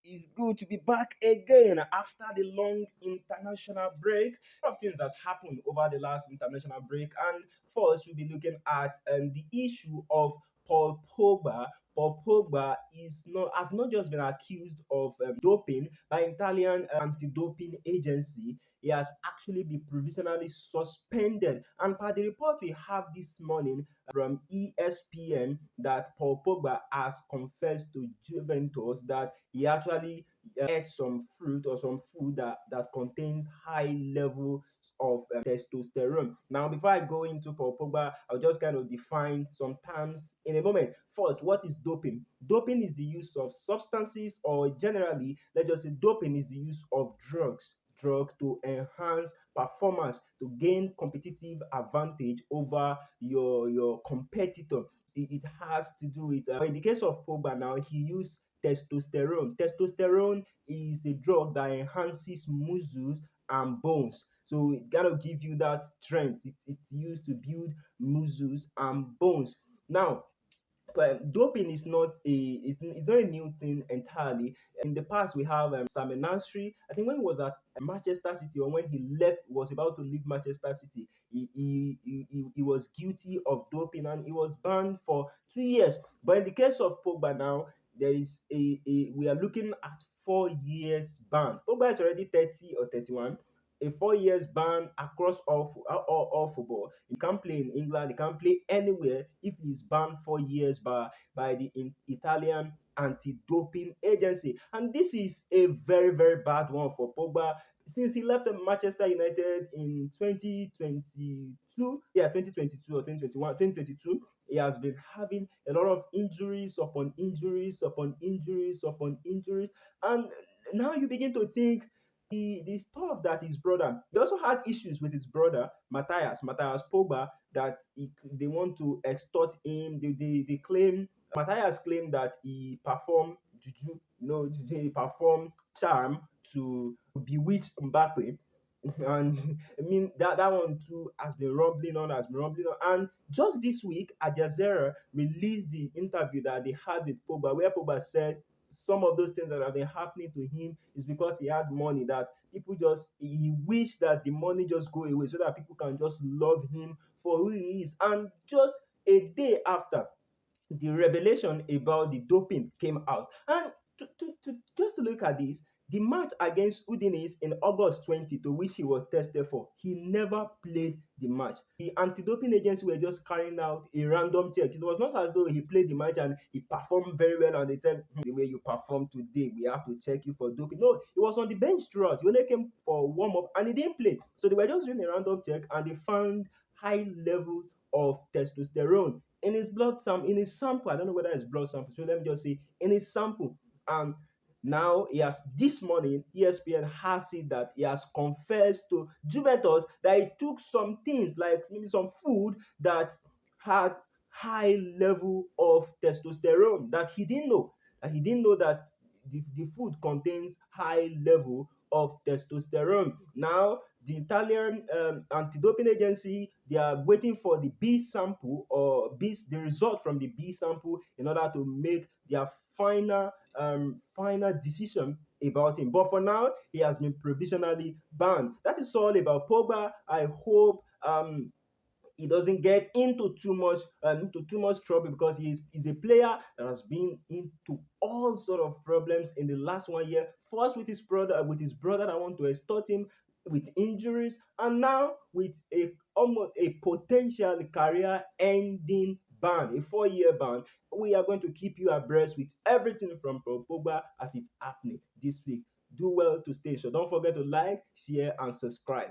It's good to be back again after the long international break. A lot of things has happened over the last international break, and first we'll be looking at the issue of Paul Pogba. Paul Pogba has not just been accused of doping by Italian anti-doping agency. He has actually been provisionally suspended. And per the report we have this morning from ESPN, that Paul Pogba has confessed to Juventus that he actually ate some fruit or some food that contains high levels of testosterone. Now, before I go into Paul Pogba, I'll just kind of define some terms in a moment. First, what is doping? Doping is the use of substances, or generally, let's just say doping is the use of drug to enhance performance, to gain competitive advantage over your competitor. It has to do with in the case of Pogba now, he used testosterone. Testosterone is a drug that enhances muscles and bones. So it gotta give you that strength. It's used to build muscles and bones. Now, but doping is not it's not a new thing entirely. In the past, we have Sam Nasri. I think when he was at Manchester City, or when he was about to leave Manchester City, he was guilty of doping and he was banned for 2 years. But in the case of Pogba now, there is we are looking at 4 years ban. Pogba is already 30 or 31. A 4 years ban across all football. You can't play in England, you can't play anywhere if he's banned 4 years by the Italian anti-doping agency. And this is a very, very bad one for Pogba since he left Manchester United in 2022. Yeah, 2022 or 2021, 2022. He has been having a lot of injuries upon injuries upon injuries upon injuries. And now you begin to think the stuff that his brother, he also had issues with his brother Matthias Pogba, that they want to extort him. They claim, Matthias claimed that he performed juju, he performed charm to bewitch Mbappe. And I mean that one too has been rumbling on. And just this week, Al Jazeera released the interview that they had with Pogba, where Pogba said some of those things that have been happening to him is because he had money, that people just he wished that the money just go away so that people can just love him for who he is. And just a day after, the revelation about the doping came out. And just to look at this, the match against Udinese in August 20, to which he was tested for, he never played the match. The anti-doping agency were just carrying out a random check. It was not as though he played the match and he performed very well and they said, the way you performed today, we have to check you for doping. No, he was on the bench throughout. He only came for warm-up and he didn't play. So they were just doing a random check and they found high level of testosterone in his sample. I don't know whether it's blood sample, so let me just say in his sample. And now he has, this morning, ESPN has it that he has confessed to Juventus that he took some things, like maybe some food that had high level of testosterone, that he didn't know. That he didn't know that the food contains high level of testosterone. Now the Italian anti-doping agency, they are waiting for the B sample, or the result from the B sample, in order to make their final decision about him. But for now, he has been provisionally banned. That is all about Pogba. I hope he doesn't get into too much trouble, because he's a player that has been into all sort of problems in the last 1 year. First with his brother that want to extort him with injuries, and now with almost a potential career ending ban, a 4 year ban. We are going to keep you abreast with everything from Pogba as it's happening this week. Do well to stay. So don't forget to like, share, and subscribe.